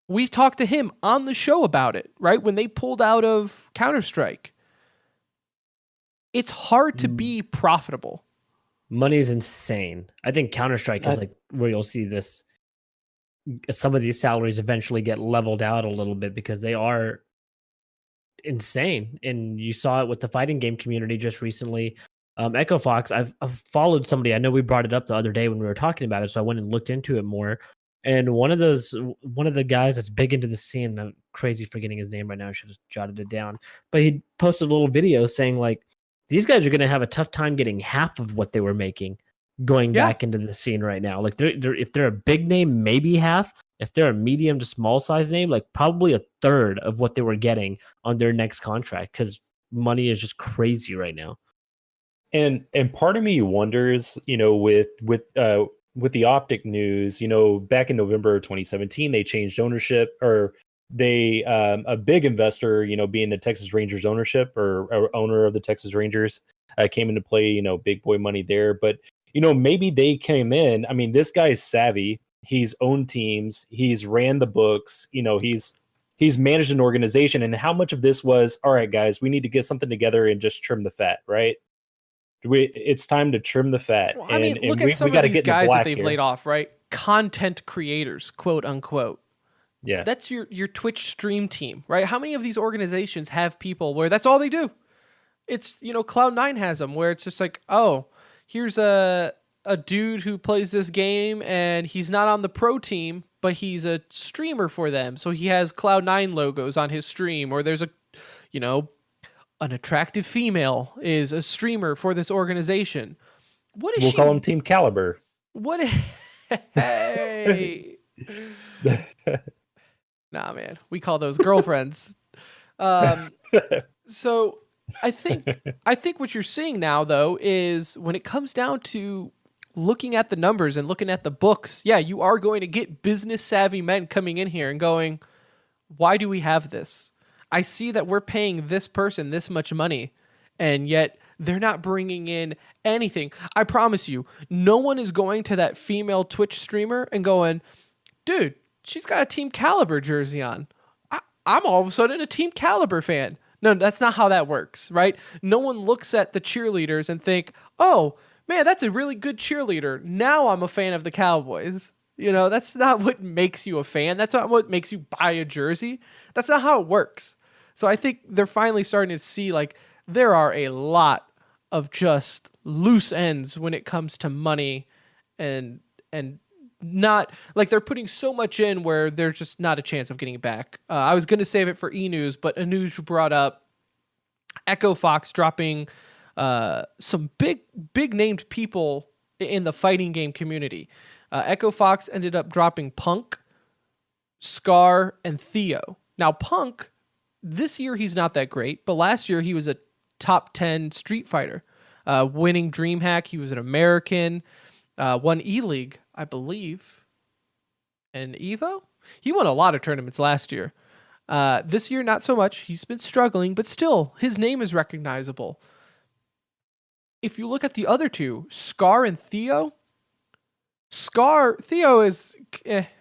We've talked to him on the show about it, right? When they pulled out of Counter-Strike. It's hard to be profitable. Money is insane. I think Counter-Strike is like where you'll see this. Some of these salaries eventually get leveled out a little bit because they are insane. And you saw it with the fighting game community just recently. Echo Fox, I've followed somebody. I know we brought it up the other day when we were talking about it, so I went and looked into it more. And one of the guys that's big into the scene, I'm crazy forgetting his name right now. I should have jotted it down. But he posted a little video saying like, these guys are going to have a tough time getting half of what they were making going back into the scene right now. Like if they're a big name, maybe half. If they're a medium to small size name, like probably a third of what they were getting on their next contract, because money is just crazy right now. And part of me wonders, with the OpTic news, back in November 2017, they changed ownership, or they a big investor, being the Texas Rangers ownership or owner of the Texas Rangers, came into play, big boy money there. But maybe they came in. I mean, this guy's savvy. He's owned teams. He's ran the books. He's managed an organization. And how much of this was, all right, guys, we need to get something together and just trim the fat, right? It's time to trim the fat. Well, I mean, look at some of these guys that they've laid off, right? Content creators, quote unquote. Yeah. That's your Twitch stream team, right? How many of these organizations have people where that's all they do? It's, Cloud9 has them where it's just like, oh, here's a dude who plays this game and he's not on the pro team, but he's a streamer for them. So he has Cloud9 logos on his stream, or there's an attractive female is a streamer for this organization. What is We'll call him Team Caliber. What is... Hey. Nah, man. We call those girlfriends. So I think what you're seeing now, though, is when it comes down to looking at the numbers and looking at the books, yeah, you are going to get business savvy men coming in here and going, why do we have this? I see that we're paying this person this much money, and yet They're not bringing in anything. I promise you, no one is going to that female Twitch streamer and going, dude, she's got a Team Caliber jersey on. I'm all of a sudden a Team Caliber fan. No, that's not how that works, right? No one looks at the cheerleaders and think, oh, man, that's a really good cheerleader. Now I'm a fan of the Cowboys. You know, that's not what makes you a fan. That's not what makes you buy a jersey. That's not how it works. So I think they're finally starting to see, like, there are a lot of just loose ends when it comes to money and not, like, they're putting so much in where there's just not a chance of getting it back. I was going to save it for E-News, but Anuj brought up Echo Fox dropping some big named people in the fighting game community. Echo Fox ended up dropping Punk, Scar, and Theo. Now, Punk, this year he's not that great, but last year he was a top 10 Street Fighter, winning DreamHack. He was an American, won E-League, I believe, and Evo. He won a lot of tournaments last year. This year, not so much. He's been struggling, but still, his name is recognizable. If you look at the other two, Scar and Theo, Theo is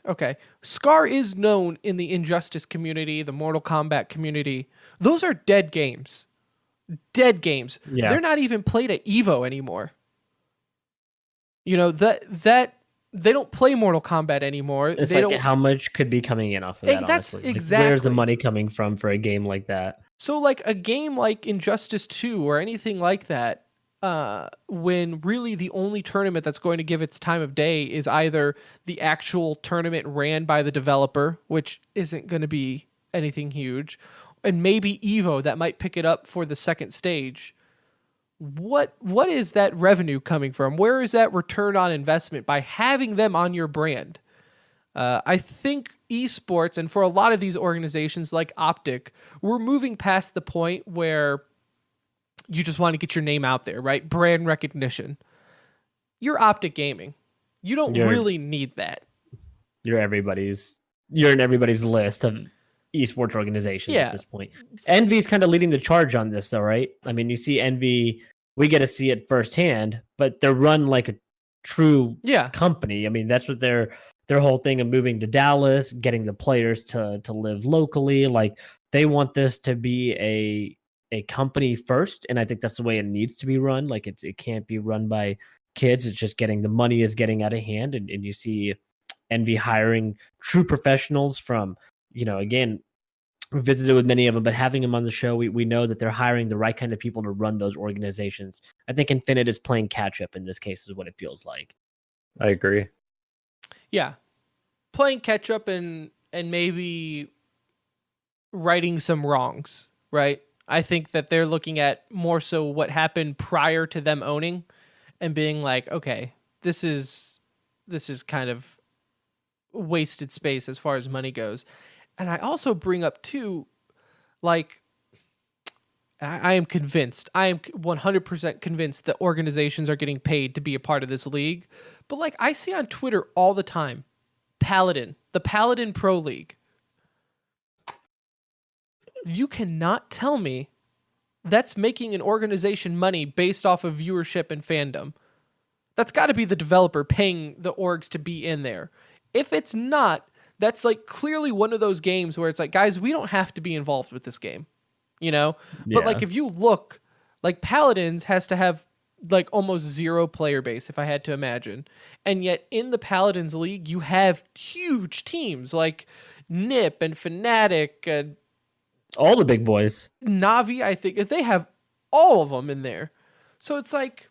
okay. Scar is known in the Injustice community, the Mortal Kombat community. Those are dead games. Dead games. Yeah. They're not even played at Evo anymore. You know, that they don't play Mortal Kombat anymore. It's they like don't, how much could be coming in off of that, that's honestly. exactly. Like, where's the money coming from for a game like that? So like a game like Injustice 2 or anything like that, when really the only tournament that's going to give its time of day is either the actual tournament ran by the developer, which isn't going to be anything huge, and maybe Evo that might pick it up for the second stage. What is that revenue coming from? Where is that return on investment by having them on your brand? I think esports, and for a lot of these organizations like OpTic, we're moving past the point where you just want to get your name out there, right? Brand recognition. You're OpTic Gaming. You don't really need that. You're in everybody's list of esports organizations at this point. Envy's kind of leading the charge on this, though, right? I mean, you see Envy, we get to see it firsthand, but they're run like a true company. I mean, that's what their whole thing of moving to Dallas, getting the players to live locally. Like, they want this to be a company first, and I think that's the way it needs to be run. Like, it can't be run by kids. It's just the money is getting out of hand, and you see Envy hiring true professionals from, you know, again, we visited with many of them, but having them on the show, we know that they're hiring the right kind of people to run those organizations. I think Infinite is playing catch up in this case, is what it feels like. I agree. Yeah, playing catch up and maybe righting some wrongs, right? I think that they're looking at more so what happened prior to them owning and being like, okay, this is kind of wasted space as far as money goes. And I also bring up too, like, I am 100% convinced that organizations are getting paid to be a part of this league. But like, I see on Twitter all the time, the Paladin Pro League. You cannot tell me that's making an organization money based off of viewership and fandom. That's got to be the developer paying the orgs to be in there. If it's not, that's like clearly one of those games where it's like, guys, we don't have to be involved with this game, you know? But like, if you look, like, Paladins has to have like almost zero player base, if I had to imagine. And yet in the Paladins League, you have huge teams like Nip and Fnatic and all the big boys. Navi, I think, if they have all of them in there. So it's like,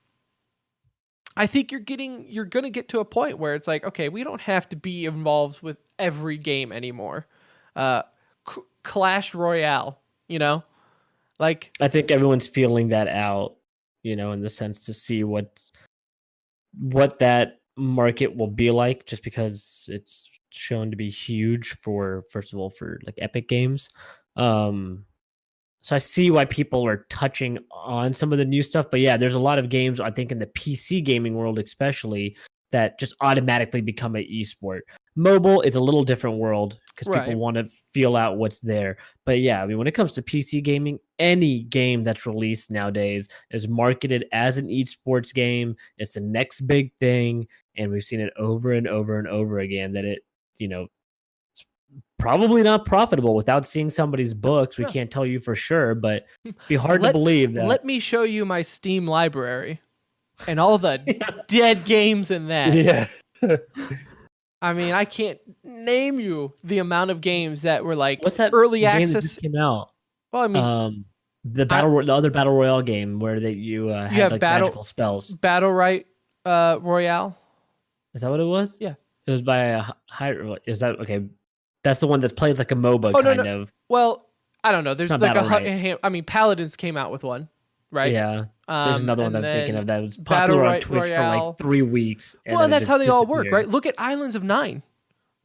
I think you're going to get to a point where it's like, okay, we don't have to be involved with every game anymore. Clash Royale, you know? Like, I think everyone's feeling that out, you know, in the sense to see what that market will be like, just because it's shown to be huge for, first of all, for like Epic Games. So I see why people are touching on some of the new stuff, but yeah, there's a lot of games, I think, in the PC gaming world especially, that just automatically become an esport. Mobile is a little different world because Right. people want to feel out what's there. But yeah, I mean, when it comes to PC gaming, any game that's released nowadays is marketed as an esports game. It's the next big thing, and we've seen it over and over and over again that it, it's probably not profitable. Without seeing somebody's books, we can't tell you for sure, but it'd be hard to believe that. Let me show you my Steam library and all the dead games in that. Yeah. I mean, I can't name you the amount of games that were like What's that early game that access just came out? Well, I mean, the other battle royale game where you had like magical spells. Battle Royale. Is that what it was? Yeah, it was by a high. Is that okay? That's the one that plays like a MOBA kind of. Well, I don't know. There's like I mean, Paladins came out with one, right? Yeah. There's another one that I'm thinking of that was popular on Twitch for like 3 weeks. And that's how they all work, right? Look at Islands of Nine.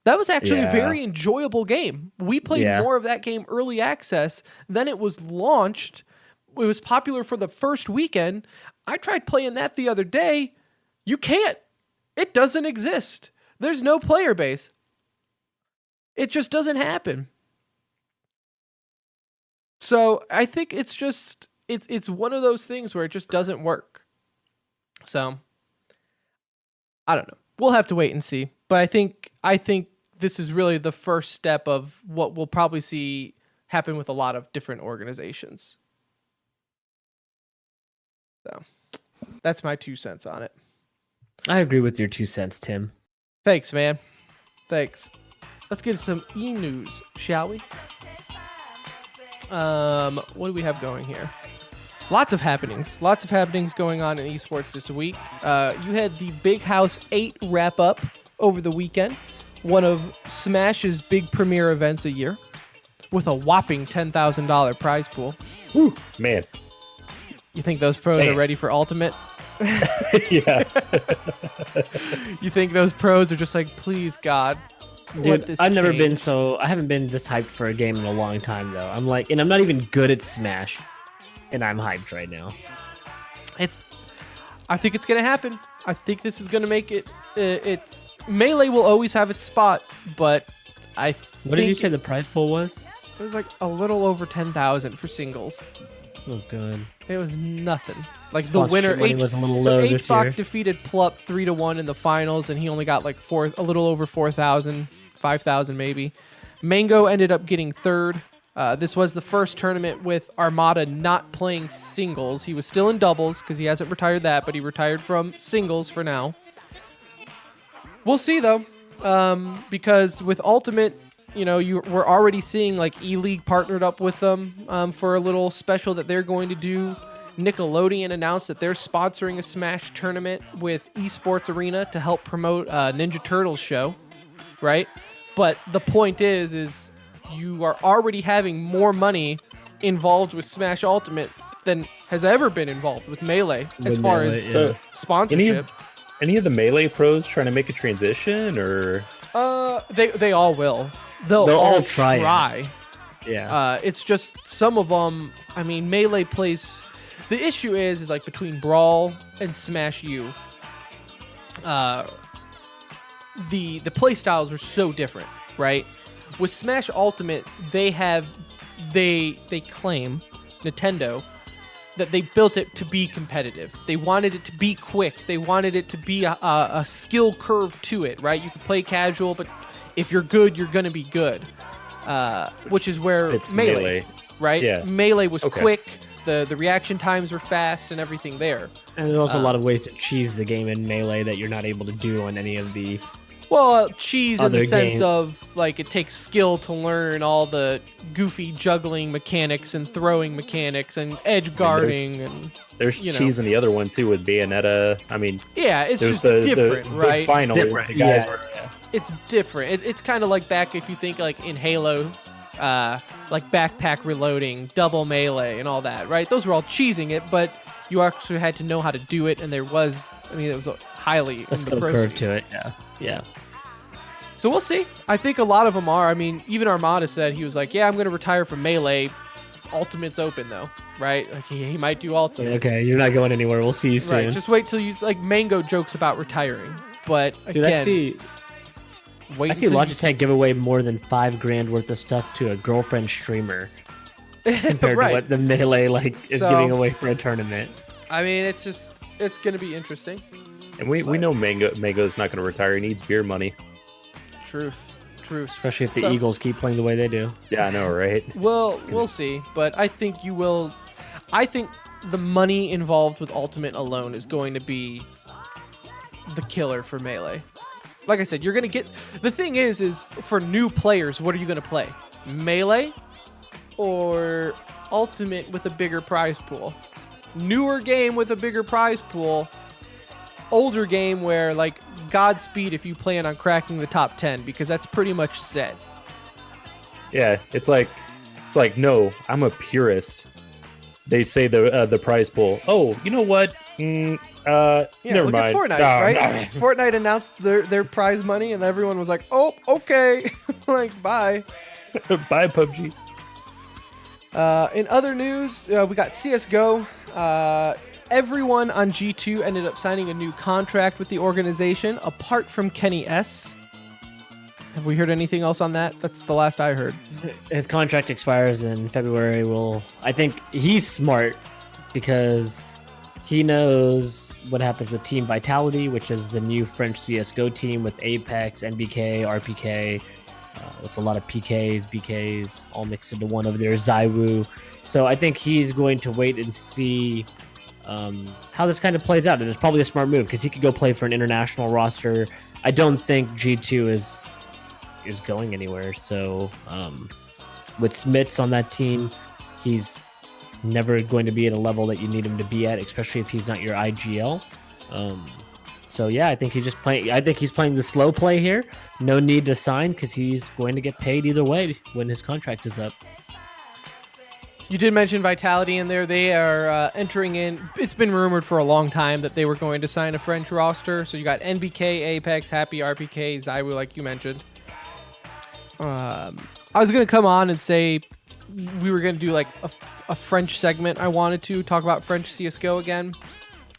That was actually a very enjoyable game. We played more of that game early access. Then it was launched. It was popular for the first weekend. I tried playing that the other day. You can't. It doesn't exist. There's no player base. It just doesn't happen. So I think it's just it's one of those things where it just doesn't work. So I don't know. We'll have to wait and see. But I think this is really the first step of what we'll probably see happen with a lot of different organizations. So that's my 2 cents on it. I agree with your 2 cents, Tim. Thanks, man. Thanks. Let's get some e-news, shall we? What do we have going here? Lots of happenings going on in esports this week. You had the Big House 8 wrap up over the weekend, one of Smash's big premiere events a year, with a whopping $10,000 prize pool. Woo, man. You think those pros are ready for Ultimate? Yeah. You think those pros are just like, please, God, dude, I haven't been this hyped for a game in a long time, though. I'm like, and I'm not even good at Smash, and I'm hyped right now. I think it's gonna happen. I think this is gonna make it. It's Melee will always have its spot, but what did you say the prize pool was? It was like a little over 10,000 for singles. Oh god, it was nothing. Like the winner, was a little low this year. defeated Plup 3-1 in the finals, and he only got like a little over 4,000, 5,000 maybe. Mango ended up getting third. This was the first tournament with Armada not playing singles. He was still in doubles because he hasn't retired that, but he retired from singles for now. We'll see though, because with Ultimate, we're already seeing like E-League partnered up with them for a little special that they're going to do. Nickelodeon announced that they're sponsoring a Smash tournament with Esports Arena to help promote Ninja Turtles show, right? But the point is you are already having more money involved with Smash Ultimate than has ever been involved with Melee as far as sponsorship. Any of the Melee pros trying to make a transition, or they all will. They'll all try. Yeah. It's just some of them. I mean, Melee plays. The issue is like between Brawl and Smash U. The play styles are so different, right? With Smash Ultimate, they claim, Nintendo, that they built it to be competitive. They wanted it to be quick. They wanted it to be a skill curve to it, right? You can play casual, but if you're good, you're going to be good. Which is where it's Melee, right? Yeah. Melee was quick. The reaction times were fast and everything there. And there's also a lot of ways to cheese the game in Melee that you're not able to do on any of the cheese in the sense of like it takes skill to learn all the goofy juggling mechanics and throwing mechanics and edge guarding there's cheese in the other one too with Bayonetta. I mean, yeah, it's just different, right? Big final, different. The guys it's different. It's kind of like back if you think like in Halo. Like backpack reloading, double melee, and all that, right? Those were all cheesing it, but you actually had to know how to do it, and it was highly a skill curve to it. Yeah. So we'll see. I think a lot of them are. I mean, even Armada said he was like, "Yeah, I'm going to retire from Melee. Ultimate's open though, right? Like he might do Ultimate." Okay, you're not going anywhere. We'll see you soon. Right. Just wait till you like Mango jokes about retiring. But Dude, again, I see Logitech give away more than $5,000 worth of stuff to a girlfriend streamer compared right. to what the Melee is giving away for a tournament. I mean, it's going to be interesting. And we know Mango's not going to retire. He needs beer money. Truth. Especially if the Eagles keep playing the way they do. Yeah, I know, right? Well, we'll see. But I think you will. I think the money involved with Ultimate alone is going to be the killer for Melee. Like I said, you're going to get... The thing is for new players, what are you going to play? Melee or Ultimate with a bigger prize pool? Newer game with a bigger prize pool. Older game where, like, Godspeed if you plan on cracking the top 10, because that's pretty much set. Yeah, it's like no, I'm a purist. They say the prize pool. Oh, you know what? Never look mind. At Fortnite, right? Fortnite announced their prize money, and everyone was like, "Oh, okay," like bye. Bye, PUBG. In other news, we got CSGO. Everyone on G2 ended up signing a new contract with the organization, apart from Kenny S. Have we heard anything else on that? That's the last I heard. His contract expires in February. I think he's smart because he knows what happens with Team Vitality, which is the new French CSGO team with Apex, NBK, RPK. It's a lot of PKs, BKs, all mixed into one over there. Zywoo. So I think he's going to wait and see how this kind of plays out. And it's probably a smart move because he could go play for an international roster. I don't think G2 is going anywhere. So with Smits on that team, he's never going to be at a level that you need him to be at, especially if he's not your IGL. So yeah, I think he's playing the slow play here. No need to sign because he's going to get paid either way when his contract is up. You did mention Vitality in there. They are entering in. It's been rumored for a long time that they were going to sign a French roster. So you got NBK, Apex, Happy, RPK, Zywoo, like you mentioned. I was going to come on and say we were going to do like a French segment. I wanted to talk about French CSGO again,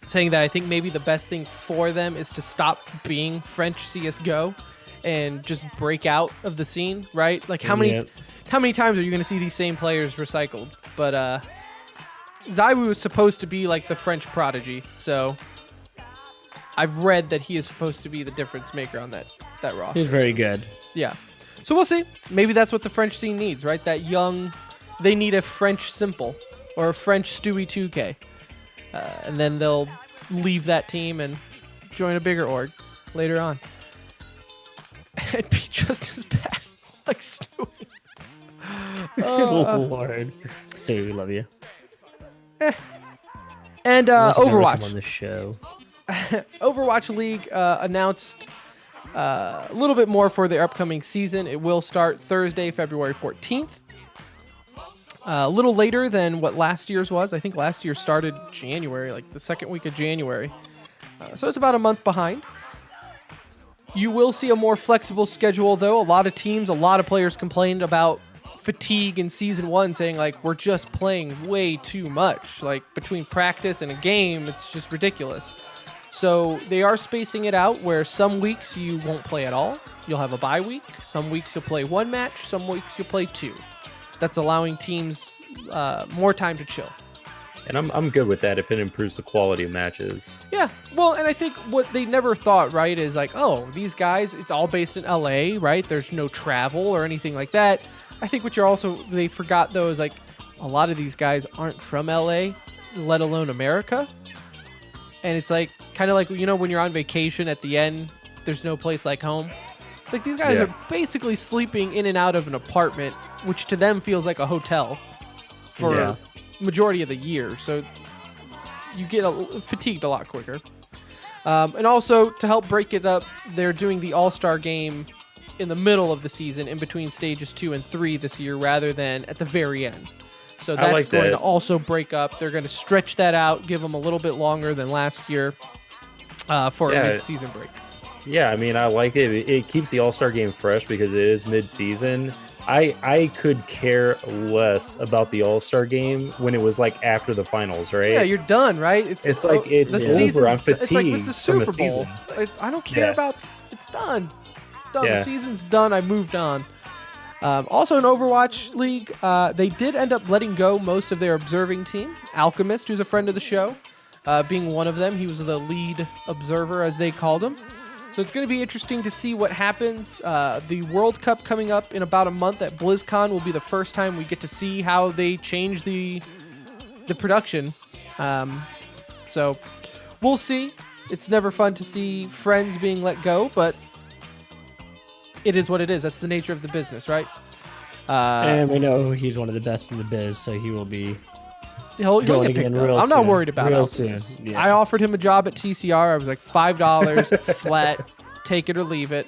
saying that I think maybe the best thing for them is to stop being French CSGO and just break out of the scene, right? Like how many times are you going to see these same players recycled? But Zywoo is supposed to be like the French prodigy, so I've read that he is supposed to be the difference maker on that roster. He's very good. Yeah. So we'll see. Maybe that's what the French scene needs, right? They need a French Simple or a French Stewie 2K. And then they'll leave that team and join a bigger org later on. It'd be just as bad, like Stewie. Lord. Stewie, we love you. And Overwatch. On the show. Overwatch League announced a little bit more for their upcoming season. It will start Thursday, February 14th. A little later than what last year's was. I think last year started January, like the second week of January. So it's about a month behind. You will see a more flexible schedule, though. A lot of teams, a lot of players complained about fatigue in Season 1, saying, like, we're just playing way too much. Like, between practice and a game, it's just ridiculous. So they are spacing it out where some weeks you won't play at all. You'll have a bye week. Some weeks you'll play one match. Some weeks you'll play two. That's allowing teams more time to chill. And I'm good with that if it improves the quality of matches. Yeah, well, and I think what they never thought, right, is like, oh, these guys, it's all based in LA, right? There's no travel or anything like that. I think what they forgot, though, is like a lot of these guys aren't from LA, let alone America. And it's like, kind of like, you know, when you're on vacation at the end, there's no place like home. It's like these guys are basically sleeping in and out of an apartment, which to them feels like a hotel for majority of the year. So you get fatigued a lot quicker. And also, to help break it up, they're doing the All-Star game in the middle of the season, in between stages 2 and 3 this year, rather than at the very end. So that's going to also break up. They're going to stretch that out, give them a little bit longer than last year for a mid-season break. Yeah, I mean, I like it. It keeps the All-Star game fresh because it is mid-season. I could care less about the All-Star game when it was like after the finals, right? Yeah, you're done, right? It's like it's over. I'm fatigued It's like with the from Super a Bowl. season. I don't care Yeah. about. It's done. It's done. Yeah. The season's done. I moved on. Also in Overwatch League, they did end up letting go most of their observing team. Alchemist, who's a friend of the show, being one of them. He was the lead observer, as they called him. So it's going to be interesting to see what happens. The World Cup coming up in about a month at BlizzCon will be the first time we get to see how they change the production. So we'll see. It's never fun to see friends being let go, but it is what it is. That's the nature of the business, right? And we know he's one of the best in the biz, so he will be he'll going get picked again up. real I'm not soon. worried about Real Alchemist. soon. Yeah. I offered him a job at TCR. I was like $5 flat, take it or leave it.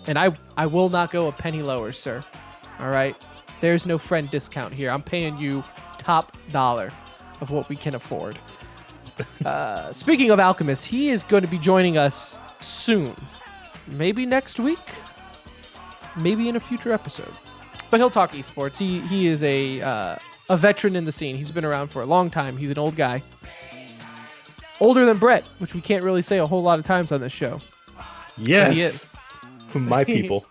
And I will not go a penny lower, sir. All right? There's no friend discount here. I'm paying you top dollar of what we can afford. Speaking of Alchemist, he is going to be joining us soon. Maybe next week. Maybe in a future episode. But he'll talk esports. He is a veteran in the scene. He's been around for a long time. He's an old guy. Older than Brett, which we can't really say a whole lot of times on this show. Yes, But he is. my people.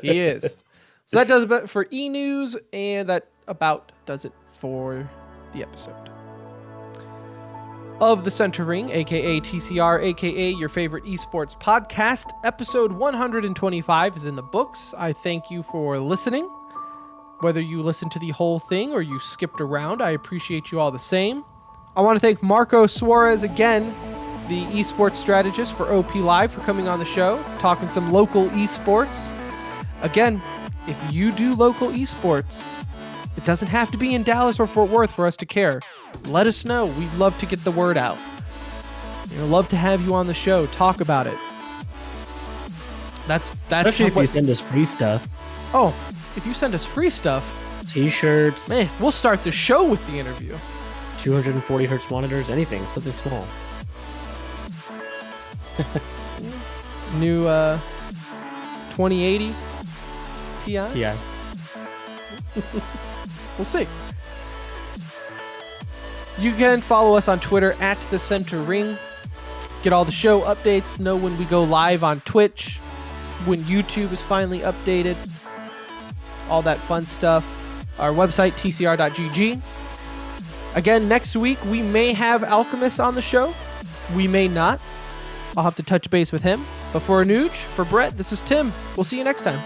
He is. So that does it for e-news, and that about does it for the episode. Of the Center Ring, aka TCR, aka your favorite esports podcast, episode 125 is in the books. I thank you for listening. Whether you listened to the whole thing or you skipped around, I appreciate you all the same. I want to thank Marco Suarez again, the esports strategist for OP Live, for coming on the show, talking some local esports. Again, if you do local esports, it doesn't have to be in Dallas or Fort Worth for us to care. Let us know. We'd love to get the word out. We'd love to have you on the show. Talk about it. That's Especially if you send us free stuff. Oh, if you send us free stuff, T-shirts, man, we'll start the show with the interview. 240 hertz monitors, anything, something small. New 2080 Ti. Yeah. We'll see. You can follow us on Twitter at The Center Ring. Get all the show updates. Know when we go live on Twitch. When YouTube is finally updated. All that fun stuff. Our website, tcr.gg. Again, next week, we may have Alchemist on the show. We may not. I'll have to touch base with him. But for Anuj, for Brett, this is Tim. We'll see you next time.